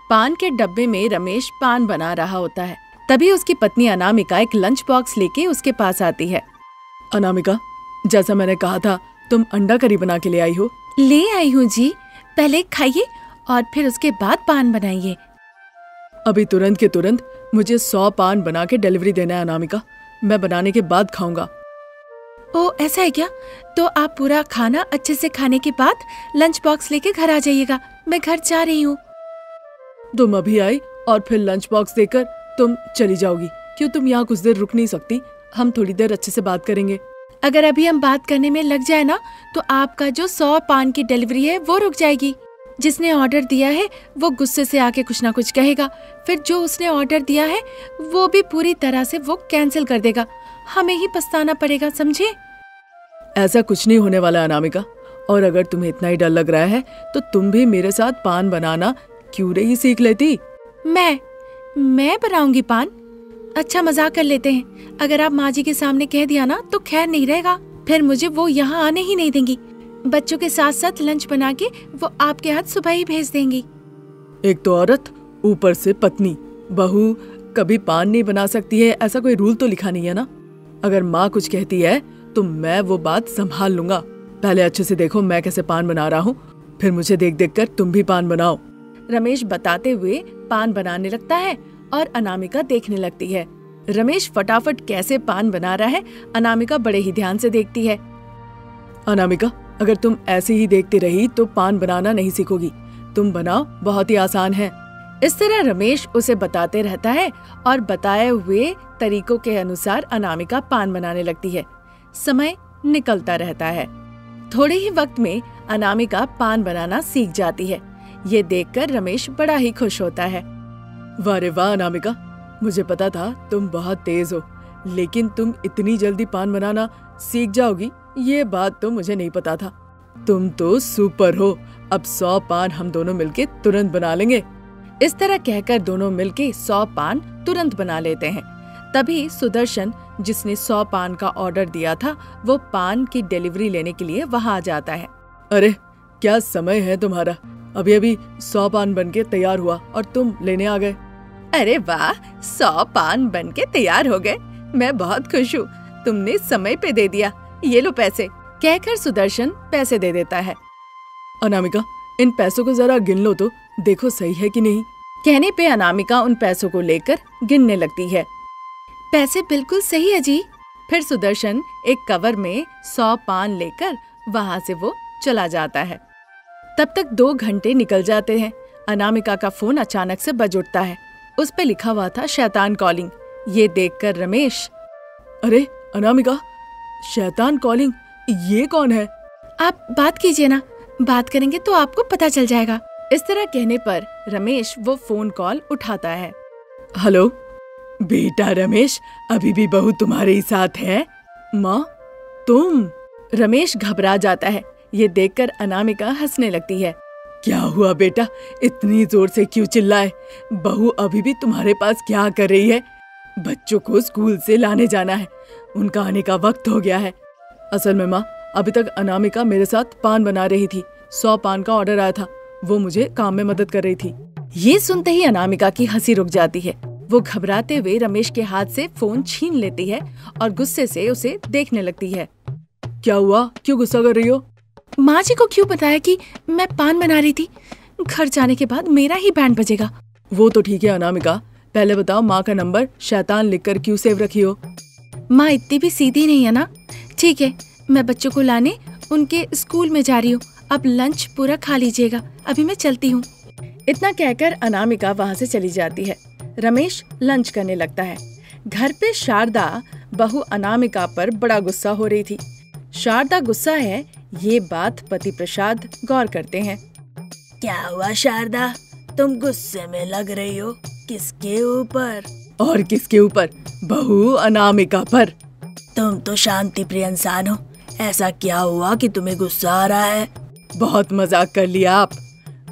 पान के डब्बे में रमेश पान बना रहा होता है। तभी उसकी पत्नी अनामिका एक लंच बॉक्स लेके उसके पास आती है। अनामिका, जैसा मैंने कहा था, तुम अंडा करी बना के ले आई हो। ले आई हूँ जी, पहले खाइए और फिर उसके बाद पान बनाइए। अभी तुरंत के तुरंत मुझे 100 पान बना के डिलीवरी देना है अनामिका। मैं बनाने के बाद खाऊंगा। ओ, ऐसा है क्या? तो आप पूरा खाना अच्छे से खाने के बाद लंच बॉक्स लेके घर आ जाइएगा। मैं घर जा रही हूँ। तुम अभी आई और फिर लंच बॉक्स देकर तुम चली जाओगी? क्यों, तुम यहाँ कुछ देर रुक नहीं सकती? हम थोड़ी देर अच्छे से बात करेंगे। अगर अभी हम बात करने में लग जाए ना, तो आपका जो 100 पान की डिलीवरी है वो रुक जाएगी। जिसने ऑर्डर दिया है वो गुस्से से आके कुछ ना कुछ कहेगा, फिर जो उसने ऑर्डर दिया है वो भी पूरी तरह से वो कैंसिल कर देगा। हमें ही पछताना पड़ेगा, समझे? ऐसा कुछ नहीं होने वाला अनामिका। और अगर तुम्हें इतना ही डर लग रहा है तो तुम भी मेरे साथ पान बनाना क्यों नहीं सीख लेती? मैं बनाऊंगी पान? अच्छा, मजाक कर लेते हैं। अगर आप माँ जी के सामने कह दिया ना तो खैर नहीं रहेगा, फिर मुझे वो यहाँ आने ही नहीं देंगी। बच्चों के साथ साथ लंच बना के वो आपके हाथ सुबह ही भेज देंगी। एक तो औरत, ऊपर से पत्नी। बहू कभी पान नहीं बना सकती है, ऐसा कोई रूल तो लिखा नहीं है ना। अगर माँ कुछ कहती है तो मैं वो बात संभाल लूंगा। पहले अच्छे से देखो मैं कैसे पान बना रहा हूँ, फिर मुझे देख देख कर तुम भी पान बनाओ। रमेश बताते हुए पान बनाने लगता है और अनामिका देखने लगती है। रमेश फटाफट कैसे पान बना रहा है, अनामिका बड़े ही ध्यान से देखती है। अनामिका, अगर तुम ऐसे ही देखती रही तो पान बनाना नहीं सीखोगी। तुम बनाओ, बहुत ही आसान है। इस तरह रमेश उसे बताते रहता है और बताए हुए तरीकों के अनुसार अनामिका पान बनाने लगती है। समय निकलता रहता है। थोड़े ही वक्त में अनामिका पान बनाना सीख जाती है। ये देखकर रमेश बड़ा ही खुश होता है। वाह रे वाह अनामिका, मुझे पता था तुम बहुत तेज हो, लेकिन तुम इतनी जल्दी पान बनाना सीख जाओगी ये बात तो मुझे नहीं पता था। तुम तो सुपर हो। अब 100 पान हम दोनों मिलके तुरंत बना लेंगे। इस तरह कहकर दोनों मिलके 100 पान तुरंत बना लेते हैं। तभी सुदर्शन, जिसने 100 पान का ऑर्डर दिया था, वो पान की डिलीवरी लेने के लिए वहाँ आ जाता है। अरे क्या समय है तुम्हारा, अभी अभी 100 पान बनके तैयार हुआ और तुम लेने आ गए। अरे वाह, 100 पान बनके तैयार हो गए। मैं बहुत खुश हूँ, तुमने समय पे दे दिया। ये लो पैसे, कहकर सुदर्शन पैसे दे देता है। अनामिका, इन पैसों को जरा गिन लो तो देखो सही है कि नहीं। कहने पे अनामिका उन पैसों को लेकर गिनने लगती है। पैसे बिल्कुल सही है जी। फिर सुदर्शन एक कवर में 100 पान लेकर वहाँ से वो चला जाता है। तब तक 2 घंटे निकल जाते हैं। अनामिका का फोन अचानक से बज उठता है। उस पे लिखा हुआ था शैतान कॉलिंग। ये देखकर रमेश, अरे अनामिका, शैतान कॉलिंग, ये कौन है? आप बात कीजिए ना, बात करेंगे तो आपको पता चल जाएगा। इस तरह कहने पर रमेश वो फोन कॉल उठाता है। हेलो बेटा रमेश, अभी भी बहू तुम्हारे ही साथ है? माँ तुम? रमेश घबरा जाता है। ये देखकर अनामिका हंसने लगती है। क्या हुआ बेटा, इतनी जोर से क्यों चिल्लाए? बहू अभी भी तुम्हारे पास क्या कर रही है? बच्चों को स्कूल से लाने जाना है, उनका आने का वक्त हो गया है। असल में माँ, अभी तक अनामिका मेरे साथ पान बना रही थी। 100 पान का ऑर्डर आया था, वो मुझे काम में मदद कर रही थी। ये सुनते ही अनामिका की हंसी रुक जाती है। वो घबराते हुए रमेश के हाथ से फोन छीन लेती है और गुस्से से उसे देखने लगती है। क्या हुआ, क्यों गुस्सा कर रही हो? माँ जी को क्यों बताया कि मैं पान बना रही थी? घर जाने के बाद मेरा ही बैंड बजेगा। वो तो ठीक है अनामिका, पहले बताओ माँ का नंबर शैतान लिखकर क्यों सेव रखी हो? माँ इतनी भी सीधी नहीं है ना। ठीक है, मैं बच्चों को लाने उनके स्कूल में जा रही हूँ। अब लंच पूरा खा लीजिएगा, अभी मैं चलती हूँ। इतना कहकर अनामिका वहाँ से चली जाती है। रमेश लंच करने लगता है। घर पे शारदा, बहू अनामिका पर बड़ा गुस्सा हो रही थी। शारदा गुस्सा है, ये बात पति प्रसाद गौर करते हैं। क्या हुआ शारदा, तुम गुस्से में लग रही हो? किसके ऊपर? और किसके ऊपर? बहू अनामिका पर। तुम तो शांति प्रिय इंसान हो, ऐसा क्या हुआ कि तुम्हें गुस्सा आ रहा है? बहुत मजाक कर लिया आप।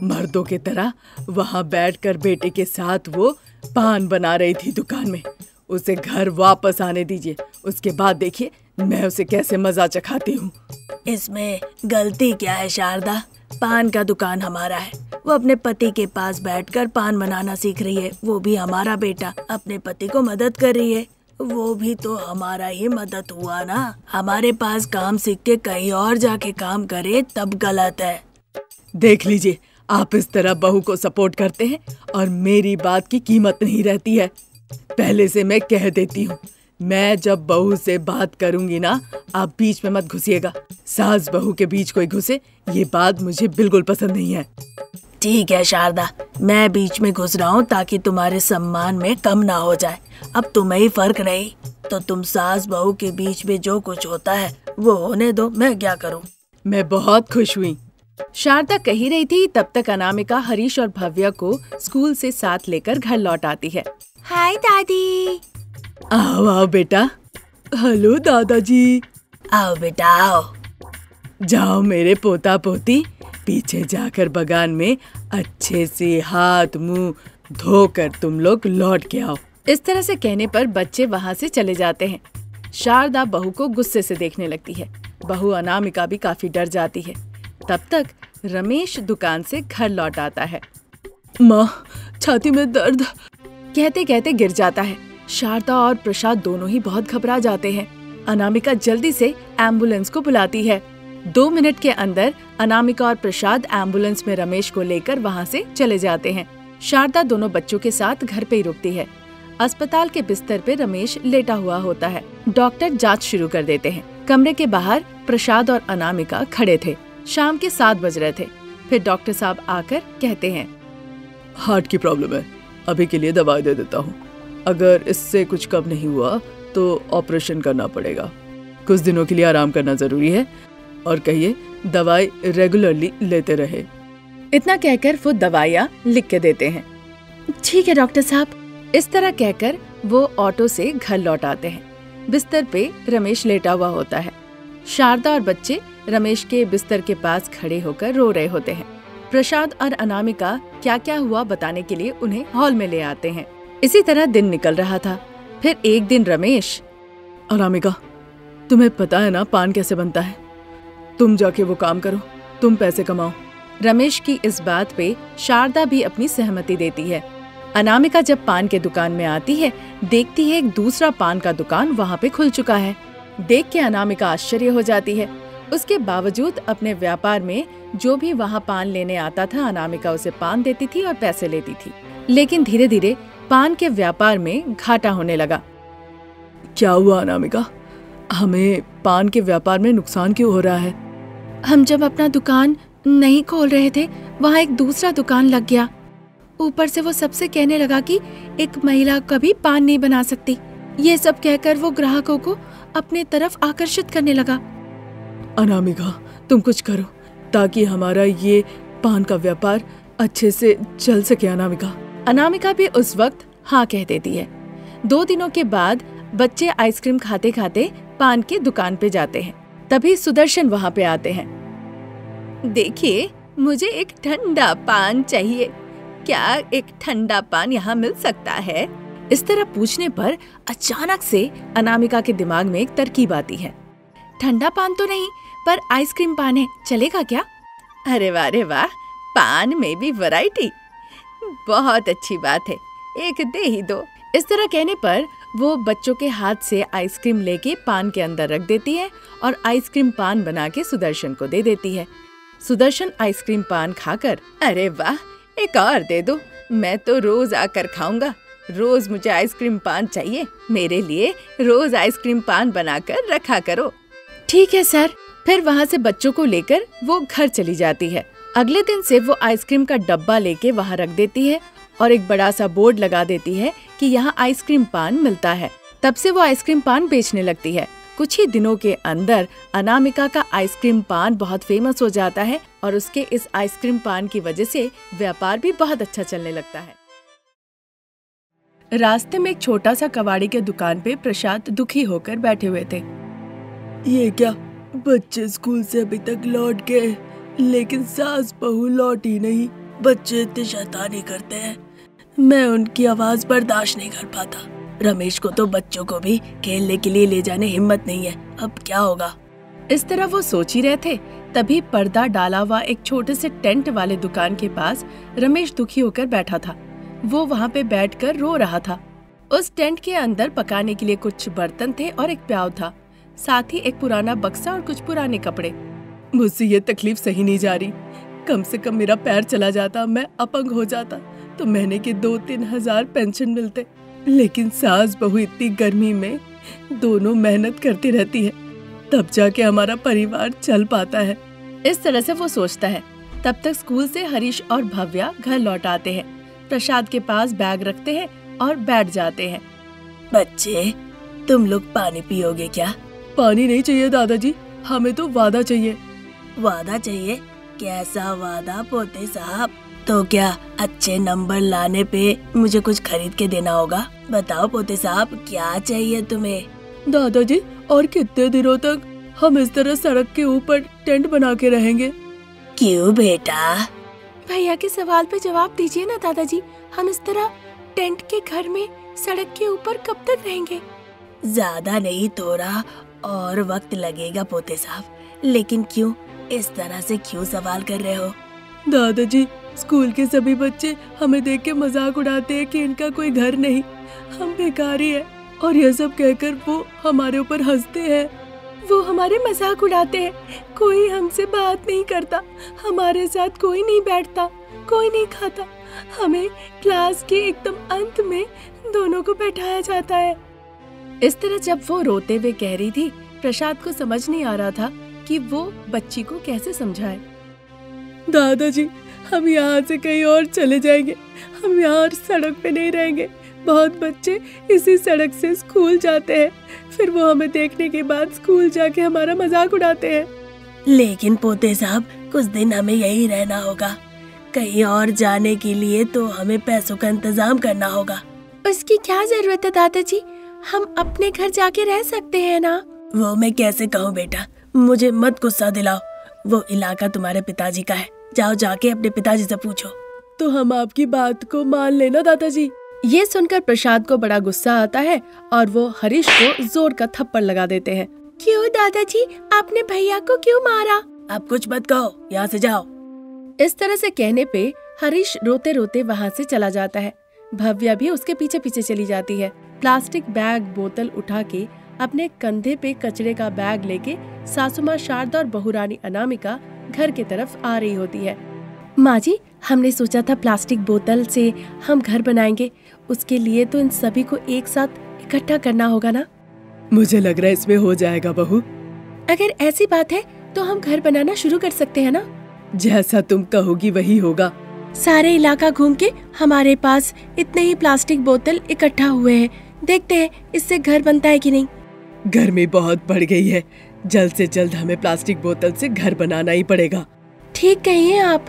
मर्दों की तरह वहाँ बैठकर बेटे के साथ वो पान बना रही थी दुकान में। उसे घर वापस आने दीजिए, उसके बाद देखिए मैं उसे कैसे मजा चखाती हूँ। इसमें गलती क्या है शारदा? पान का दुकान हमारा है। वो अपने पति के पास बैठकर पान बनाना सीख रही है। वो भी हमारा बेटा अपने पति को मदद कर रही है। वो भी तो हमारा ही मदद हुआ ना। हमारे पास काम सीख के कहीं और जाके काम करे तब गलत है। देख लीजिए, आप इस तरह बहू को सपोर्ट करते हैं और मेरी बात की कीमत नहीं रहती है। पहले से मैं कह देती हूँ, मैं जब बहू से बात करूंगी ना, आप बीच में मत घुसिएगा। सास बहू के बीच कोई घुसे, ये बात मुझे बिल्कुल पसंद नहीं है। ठीक है शारदा, मैं बीच में घुस रहा हूँ ताकि तुम्हारे सम्मान में कम ना हो जाए। अब तुम्हें ही फर्क नहीं तो तुम सास बहू के बीच में जो कुछ होता है वो होने दो, मैं क्या करूँ। मैं बहुत खुश हुई। शारदा कही रही थी, तब तक अनामिका हरीश और भव्या को स्कूल से साथ लेकर घर लौट आती है। हाय दादी। आओ आओ बेटा। हेलो दादाजी। आओ बेटा आओ। जाओ मेरे पोता पोती, पीछे जाकर बगान में अच्छे से हाथ मुंह धोकर तुम लोग लौट के आओ। इस तरह से कहने पर बच्चे वहाँ से चले जाते हैं। शारदा बहू को गुस्से से देखने लगती है। बहू अनामिका भी काफी डर जाती है। तब तक रमेश दुकान से घर लौट आता है। माँ, छाती में दर्द, कहते कहते गिर जाता है। शारदा और प्रसाद दोनों ही बहुत घबरा जाते हैं। अनामिका जल्दी से एम्बुलेंस को बुलाती है। 2 मिनट के अंदर अनामिका और प्रसाद एम्बुलेंस में रमेश को लेकर वहाँ से चले जाते हैं। शारदा दोनों बच्चों के साथ घर पे ही रुकती है। अस्पताल के बिस्तर पे रमेश लेटा हुआ होता है। डॉक्टर जांच शुरू कर देते हैं। कमरे के बाहर प्रसाद और अनामिका खड़े थे। शाम के 7 बज रहे थे। फिर डॉक्टर साहब आकर कहते हैं, हार्ट की प्रॉब्लम है, अभी के लिए दवाई दे देता हूँ। अगर इससे कुछ कम नहीं हुआ तो ऑपरेशन करना पड़ेगा। कुछ दिनों के लिए आराम करना जरूरी है और कहिए दवाई रेगुलरली लेते रहे। इतना कहकर वो दवाइयाँ लिख के देते हैं। ठीक है डॉक्टर साहब। इस तरह कहकर वो ऑटो से घर लौट आते हैं। बिस्तर पे रमेश लेटा हुआ होता है। शारदा और बच्चे रमेश के बिस्तर के पास खड़े होकर रो रहे होते हैं। प्रसाद और अनामिका क्या क्या हुआ बताने के लिए उन्हें हॉल में ले आते हैं। इसी तरह दिन निकल रहा था। फिर एक दिन रमेश, अनामिका, तुम्हें पता है ना पान कैसे बनता है? तुम जाके वो काम करो, तुम पैसे कमाओ। रमेश की इस बात पे शारदा भी अपनी सहमति देती है। अनामिका जब पान के दुकान में आती है, देखती है एक दूसरा पान का दुकान वहाँ पे खुल चुका है। देख के अनामिका आश्चर्य हो जाती है। उसके बावजूद अपने व्यापार में जो भी वहाँ पान लेने आता था, अनामिका उसे पान देती थी और पैसे लेती थी। लेकिन धीरे धीरे पान के व्यापार में घाटा होने लगा। क्या हुआ अनामिका? हमें पान के व्यापार में नुकसान क्यों हो रहा है? हम जब अपना दुकान नहीं खोल रहे थे, वहाँ एक दूसरा दुकान लग गया। ऊपर से वो सबसे कहने लगा कि एक महिला कभी पान नहीं बना सकती। ये सब कहकर वो ग्राहकों को अपने तरफ आकर्षित करने लगा। अनामिका, तुम कुछ करो ताकि हमारा ये पान का व्यापार अच्छे से चल सके। अनामिका भी उस वक्त हाँ कह देती है। 2 दिनों के बाद बच्चे आइसक्रीम खाते खाते पान की दुकान पे जाते हैं। तभी सुदर्शन वहाँ पे आते हैं। देखिए, मुझे एक ठंडा पान चाहिए। क्या एक ठंडा पान यहाँ मिल सकता है? इस तरह पूछने पर अचानक से अनामिका के दिमाग में एक तरकीब आती है। ठंडा पान तो नहीं, पर आइसक्रीम पान है, चलेगा क्या? अरे वाह, पान में भी वैरायटी, बहुत अच्छी बात है, एक दे ही दो। इस तरह कहने पर वो बच्चों के हाथ से आइसक्रीम लेके पान के अंदर रख देती है और आइसक्रीम पान बना के सुदर्शन को दे देती है। सुदर्शन आइसक्रीम पान खाकर, अरे वाह, एक और दे दो, मैं तो रोज आकर खाऊंगा। रोज मुझे आइसक्रीम पान चाहिए, मेरे लिए रोज आइसक्रीम पान बनाकर रखा करो। ठीक है सर। फिर वहाँ से बच्चों को लेकर वो घर चली जाती है। अगले दिन से वो आइसक्रीम का डब्बा लेके वहाँ रख देती है और एक बड़ा सा बोर्ड लगा देती है कि यहाँ आइसक्रीम पान मिलता है। तब से वो आइसक्रीम पान बेचने लगती है। कुछ ही दिनों के अंदर अनामिका का आइसक्रीम पान बहुत फेमस हो जाता है और उसके इस आइसक्रीम पान की वजह से व्यापार भी बहुत अच्छा चलने लगता है। रास्ते में एक छोटा सा कबाड़ी के दुकान पे प्रसाद दुखी होकर बैठे हुए थे। ये क्या, बच्चे स्कूल से अभी तक लौट गए लेकिन सास बहू लौटी नहीं। बच्चे इतनी शैतानी करते हैं, मैं उनकी आवाज बर्दाश्त नहीं कर पाता। रमेश को तो बच्चों को भी खेलने के लिए ले जाने हिम्मत नहीं है। अब क्या होगा? इस तरह वो सोच ही रहे थे, तभी पर्दा डाला हुआ एक छोटे से टेंट वाले दुकान के पास रमेश दुखी होकर बैठा था। वो वहाँ पे बैठकर रो रहा था। उस टेंट के अंदर पकाने के लिए कुछ बर्तन थे और एक प्याऊ था, साथ ही एक पुराना बक्सा और कुछ पुराने कपड़े। मुझसे ये तकलीफ सही नहीं जा रही। कम से कम मेरा पैर चला जाता, मैं अपंग हो जाता तो महीने के 2-3 हजार पेंशन मिलते। लेकिन सास बहू इतनी गर्मी में दोनों मेहनत करती रहती है, तब जाके हमारा परिवार चल पाता है। इस तरह से वो सोचता है। तब तक स्कूल से हरीश और भव्या घर लौट आते हैं। प्रसाद के पास बैग रखते हैं और बैठ जाते हैं। बच्चे, तुम लोग पानी पियोगे क्या? पानी नहीं चाहिए दादाजी, हमें तो वादा चाहिए। वादा चाहिए? कैसा वादा पोते साहब? तो क्या अच्छे नंबर लाने पे मुझे कुछ खरीद के देना होगा? बताओ पोते साहब, क्या चाहिए तुम्हें? दादाजी, और कितने दिनों तक हम इस तरह सड़क के ऊपर टेंट बना के रहेंगे? क्यों बेटा? भैया के सवाल पे जवाब दीजिए ना दादाजी। हम इस तरह टेंट के घर में सड़क के ऊपर कब तक रहेंगे? ज्यादा नहीं, थोड़ा और वक्त लगेगा पोते साहब। लेकिन क्यों इस तरह से क्यों सवाल कर रहे हो? दादाजी, स्कूल के सभी बच्चे हमें देख के मजाक उड़ाते हैं कि इनका कोई घर नहीं, हम भिखारी हैं, और यह सब कहकर वो हमारे ऊपर हंसते हैं। वो हमारे मजाक उड़ाते हैं। कोई हमसे बात नहीं करता, हमारे साथ कोई नहीं बैठता, कोई नहीं खाता। हमें क्लास के एकदम अंत में दोनों को बैठाया जाता है। इस तरह जब वो रोते हुए कह रही थी, प्रसाद को समझ नहीं आ रहा था कि वो बच्ची को कैसे समझाए। दादाजी, हम यहाँ से कहीं और चले जाएंगे, हम यहाँ सड़क पे नहीं रहेंगे। बहुत बच्चे इसी सड़क से स्कूल जाते हैं, फिर वो हमें देखने के बाद स्कूल जाके हमारा मजाक उड़ाते हैं। लेकिन पोते साहब, कुछ दिन हमें यही रहना होगा। कहीं और जाने के लिए तो हमें पैसों का इंतजाम करना होगा। उसकी क्या जरूरत है दादाजी, हम अपने घर जाके रह सकते हैं ना। वो मैं कैसे कहूँ बेटा, मुझे मत गुस्सा दिलाओ। वो इलाका तुम्हारे पिताजी का है, जाओ जाके अपने पिताजी से पूछो। तो हम आपकी बात को मान लेना दादाजी। ये सुनकर प्रसाद को बड़ा गुस्सा आता है और वो हरीश को जोर का थप्पड़ लगा देते हैं। क्यों दादाजी, आपने भैया को क्यों मारा? अब कुछ मत कहो, यहाँ से जाओ। इस तरह से कहने पे हरीश रोते रोते वहाँ से चला जाता है। भव्या भी उसके पीछे पीछे चली जाती है। प्लास्टिक बैग बोतल उठा के अपने कंधे पे कचरे का बैग लेके सासू माँ शारदा और बहुरानी अनामिका घर की तरफ आ रही होती है। माँ जी, हमने सोचा था प्लास्टिक बोतल से हम घर बनाएंगे, उसके लिए तो इन सभी को एक साथ इकट्ठा करना होगा ना। मुझे लग रहा है इसमें हो जाएगा बहू। अगर ऐसी बात है तो हम घर बनाना शुरू कर सकते हैं ना। जैसा तुम कहोगी वही होगा। सारे इलाका घूम के हमारे पास इतने ही प्लास्टिक बोतल इकट्ठा हुए हैं, देखते हैं इससे घर बनता है कि नहीं। गर्मी बहुत बढ़ गई है, जल्द से जल्द हमें प्लास्टिक बोतल से घर बनाना ही पड़ेगा। ठीक कहिए आप।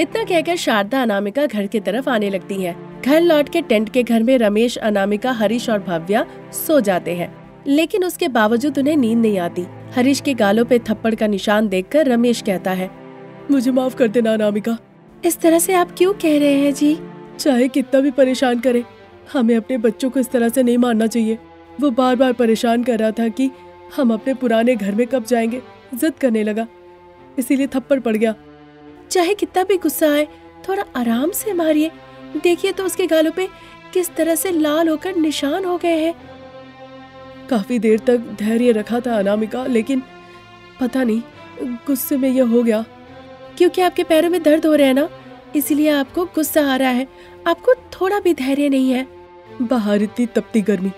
इतना कहकर शारदा अनामिका घर की तरफ आने लगती है। घर लौट के टेंट के घर में रमेश, अनामिका, हरीश और भव्या सो जाते हैं, लेकिन उसके बावजूद उन्हें नींद नहीं आती। हरीश के गालों पे थप्पड़ का निशान देखकर रमेश कहता है, मुझे माफ कर देना अनामिका। इस तरह से आप क्यों कह रहे हैं जी? चाहे कितना भी परेशान करे, हमें अपने बच्चों को इस तरह से नहीं मारना चाहिए। वो बार बार परेशान कर रहा था कि हम अपने पुराने घर में कब जाएंगे, जिद करने लगा, इसीलिए थप्पड़ पड़ गया। चाहे कितना भी गुस्सा आए, थोड़ा आराम से मारिए। देखिए तो उसके गालों पे किस तरह से लाल होकर निशान हो गए हैं। काफी देर तक धैर्य रखा था अनामिका, लेकिन पता नहीं गुस्से में यह हो गया। क्योंकि आपके पैरों में दर्द हो रहे हैं ना, इसीलिए आपको गुस्सा आ रहा है। आपको थोड़ा भी धैर्य नहीं है। बाहर इतनी तपती गर्मी,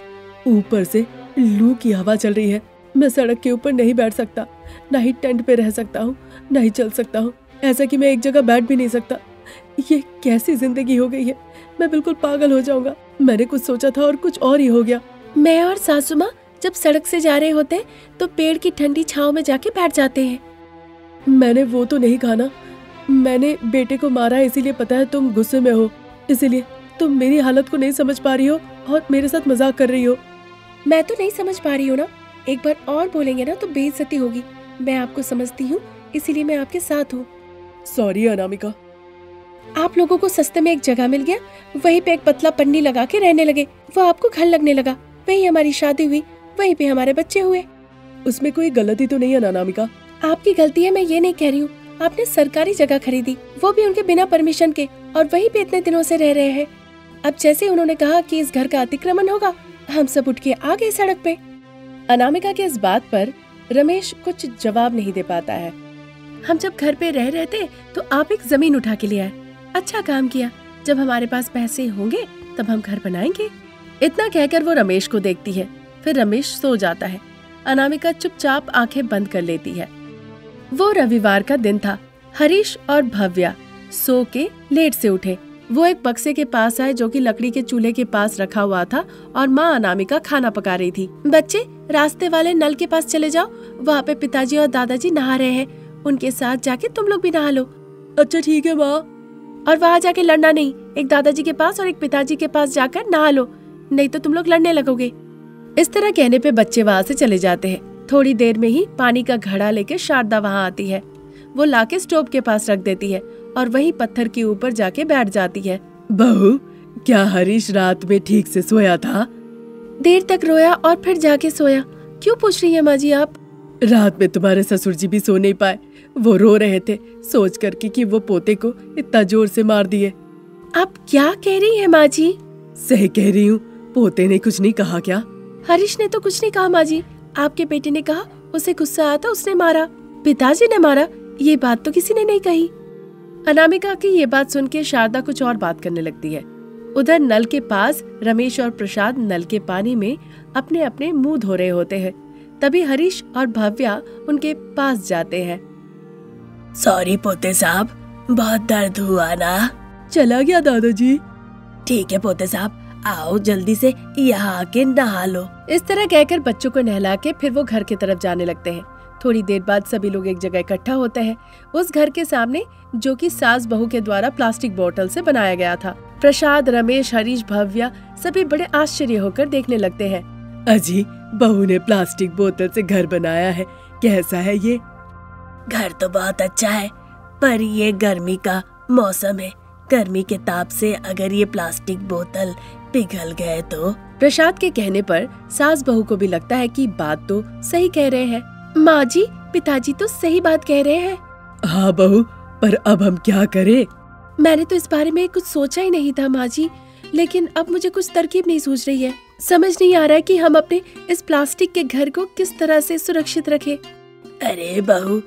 ऊपर से लू की हवा चल रही है। मैं सड़क के ऊपर नहीं बैठ सकता, ना ही टेंट पे रह सकता हूँ, ना ही चल सकता हूँ। ऐसा कि मैं एक जगह बैठ भी नहीं सकता। ये कैसी जिंदगी हो गई है, मैं बिल्कुल पागल हो जाऊंगा। मैंने कुछ सोचा था और कुछ और ही हो गया। मैं और सासू माँ जब सड़क से जा रहे होते तो पेड़ की ठंडी छांव में जाके बैठ जाते हैं। मैंने वो तो नहीं कहा ना, मैंने बेटे को मारा है, इसीलिए पता है तुम गुस्से में हो, इसीलिए तुम मेरी हालत को नहीं समझ पा रही हो और मेरे साथ मजाक कर रही हो। मैं तो नहीं समझ पा रही हूँ ना, एक बार और बोलेंगे ना तो बेइज्जती होगी। मैं आपको समझती हूँ, इसीलिए मैं आपके साथ हूँ। सॉरी अनामिका। आप लोगों को सस्ते में एक जगह मिल गया, वहीं पे एक पतला पन्नी लगा के रहने लगे। वो आपको घर लगने लगा, वहीं हमारी शादी हुई, वहीं पे हमारे बच्चे हुए। उसमें कोई गलती तो नहीं है ना अनामिका? आपकी गलती है, मैं ये नहीं कह रही हूँ। आपने सरकारी जगह खरीदी, वो भी उनके बिना परमिशन के, और वहीं पे इतने दिनों से रह रहे हैं। अब जैसे उन्होंने कहा कि इस घर का अतिक्रमण होगा, हम सब उठ के आ गए सड़क पे। अनामिका के इस बात पर रमेश कुछ जवाब नहीं दे पाता है। हम जब घर पे रह रहे थे तो आप एक जमीन उठा के ले आए, अच्छा काम किया। जब हमारे पास पैसे होंगे तब हम घर बनाएंगे। इतना कहकर वो रमेश को देखती है, फिर रमेश सो जाता है। अनामिका चुपचाप आंखें बंद कर लेती है। वो रविवार का दिन था। हरीश और भव्या सो के लेट से उठे। वो एक बक्से के पास आए जो कि लकड़ी के चूल्हे के पास रखा हुआ था, और माँ अनामिका खाना पका रही थी। बच्चे, रास्ते वाले नल के पास चले जाओ, वहाँ पे पिताजी और दादाजी नहा रहे हैं, उनके साथ जाके तुम लोग भी नहा लो। अच्छा ठीक है माँ। और वहाँ जाके लड़ना नहीं, एक दादाजी के पास और एक पिताजी के पास जाकर नहा लो, नहीं तो तुम लोग लड़ने लगोगे। इस तरह कहने पे बच्चे वहाँ से चले जाते हैं। थोड़ी देर में ही पानी का घड़ा लेके शारदा वहाँ आती है। वो लाके स्टोव के पास रख देती है और वहीं पत्थर के ऊपर जाके बैठ जाती है। बहू, क्या हरीश रात में ठीक से सोया था? देर तक रोया और फिर जाके सोया। क्यों पूछ रही है माँ जी आप? रात में तुम्हारे ससुर जी भी सो नहीं पाए। वो रो रहे थे सोच करके कि वो पोते को इतना जोर से मार दिए। आप क्या कह रही है माँ जी? सही कह रही हूँ। पोते ने कुछ नहीं कहा क्या? हरीश ने तो कुछ नहीं कहा माँ जी। आपके बेटे ने कहा उसे गुस्सा आया था, उसने मारा। पिताजी ने मारा, ये बात तो किसी ने नहीं कही। अनामिका की ये बात सुन के शारदा कुछ और बात करने लगती है। उधर नल के पास रमेश और प्रसाद नल के पानी में अपने अपने मुंह धो रहे होते हैं। तभी हरीश और भव्या उनके पास जाते हैं। सॉरी पोते साहब, बहुत दर्द हुआ ना? चला गया दादाजी। ठीक है पोते साहब, आओ जल्दी से यहाँ आके नहा लो। इस तरह कहकर बच्चों को नहला के फिर वो घर की तरफ जाने लगते हैं। थोड़ी देर बाद सभी लोग एक जगह इकट्ठा होते हैं, उस घर के सामने जो कि सास बहू के द्वारा प्लास्टिक बोतल से बनाया गया था। प्रसाद, रमेश, हरीश, भव्या सभी बड़े आश्चर्य होकर देखने लगते हैं। अजी, बहू ने प्लास्टिक बोतल से घर बनाया है, कैसा है ये? घर तो बहुत अच्छा है, पर ये गर्मी का मौसम है। गर्मी के ताप से अगर ये प्लास्टिक बोतल पिघल गए तो। प्रसाद के कहने पर सास बहू को भी लगता है कि बात तो सही कह रहे हैं। माँ जी, पिताजी तो सही बात कह रहे हैं। हाँ बहू, पर अब हम क्या करें? मैंने तो इस बारे में कुछ सोचा ही नहीं था माँ जी, लेकिन अब मुझे कुछ तरकीब नहीं सूझ रही है। समझ नहीं आ रहा है कि हम अपने इस प्लास्टिक के घर को किस तरह से सुरक्षित रखें। अरे बहू,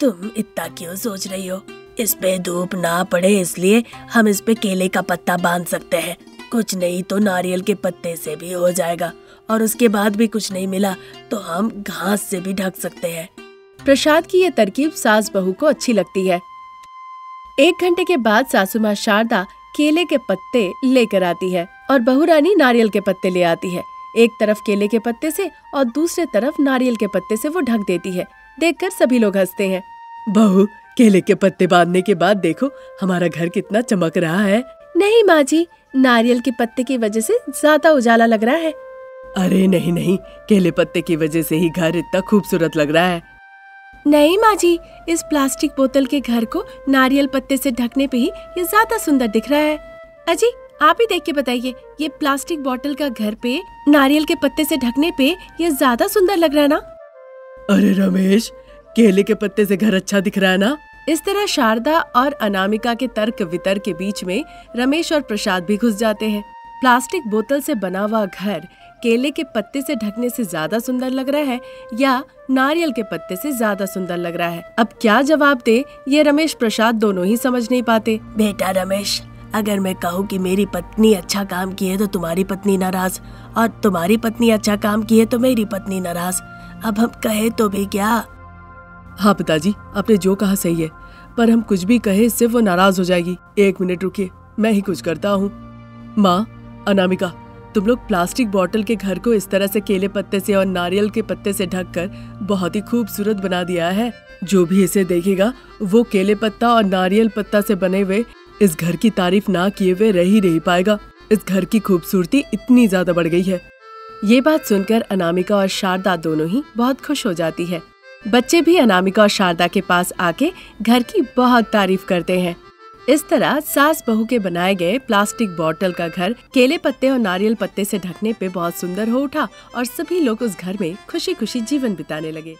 तुम इतना क्यों सोच रही हो? इस पे धूप ना पड़े इसलिए हम इस पे केले का पत्ता बांध सकते हैं। कुछ नहीं तो नारियल के पत्ते से भी हो जाएगा, और उसके बाद भी कुछ नहीं मिला तो हम घास से भी ढक सकते हैं। प्रसाद की ये तरकीब सास बहू को अच्छी लगती है। 1 घंटे के बाद सासू माँ शारदा केले के पत्ते लेकर आती है और बहू रानी नारियल के पत्ते ले आती है। एक तरफ केले के पत्ते से और दूसरे तरफ नारियल के पत्ते से वो ढक देती है। देखकर सभी लोग हंसते हैं। बहू, केले के पत्ते बांधने के बाद देखो हमारा घर कितना चमक रहा है। नहीं माँ जी, नारियल के पत्ते की वजह से ज्यादा उजाला लग रहा है। अरे नहीं नहीं, केले पत्ते की वजह से ही घर इतना खूबसूरत लग रहा है। नहीं माँ जी, इस प्लास्टिक बोतल के घर को नारियल पत्ते से ढकने पे ही ये ज्यादा सुंदर दिख रहा है। अजी, आप ही देख के बताइए, ये प्लास्टिक बोतल का घर पे नारियल के पत्ते से ढकने पे ये ज्यादा सुंदर लग रहा है ना? अरे रमेश, केले के पत्ते से घर अच्छा दिख रहा है ना? इस तरह शारदा और अनामिका के तर्क वितर्क के बीच में रमेश और प्रसाद भी घुस जाते हैं। प्लास्टिक बोतल से बना हुआ घर केले के पत्ते से ढकने से ज्यादा सुंदर लग रहा है या नारियल के पत्ते से ज्यादा सुंदर लग रहा है? अब क्या जवाब दे, ये रमेश प्रसाद दोनों ही समझ नहीं पाते। बेटा रमेश, अगर मैं कहूँ कि मेरी पत्नी अच्छा काम की है तो तुम्हारी पत्नी नाराज, और तुम्हारी पत्नी अच्छा काम की है तो मेरी पत्नी नाराज। अब हम कहे तो भी क्या? हाँ पिताजी, आपने जो कहा सही है, पर हम कुछ भी कहे इससे वो नाराज हो जाएगी। 1 मिनट रुकिए, मैं ही कुछ करता हूँ। माँ, अनामिका, तुम लोग प्लास्टिक बोतल के घर को इस तरह से केले पत्ते से और नारियल के पत्ते से ढककर बहुत ही खूबसूरत बना दिया है। जो भी इसे देखेगा वो केले पत्ता और नारियल पत्ता से बने हुए इस घर की तारीफ ना किए हुए रह ही नहीं पाएगा। इस घर की खूबसूरती इतनी ज्यादा बढ़ गई है। ये बात सुनकर अनामिका और शारदा दोनों ही बहुत खुश हो जाती है। बच्चे भी अनामिका और शारदा के पास आके घर की बहुत तारीफ करते हैं। इस तरह सास बहू के बनाए गए प्लास्टिक बॉटल का घर केले पत्ते और नारियल पत्ते से ढकने पे बहुत सुंदर हो उठा और सभी लोग उस घर में खुशी खुशी जीवन बिताने लगे।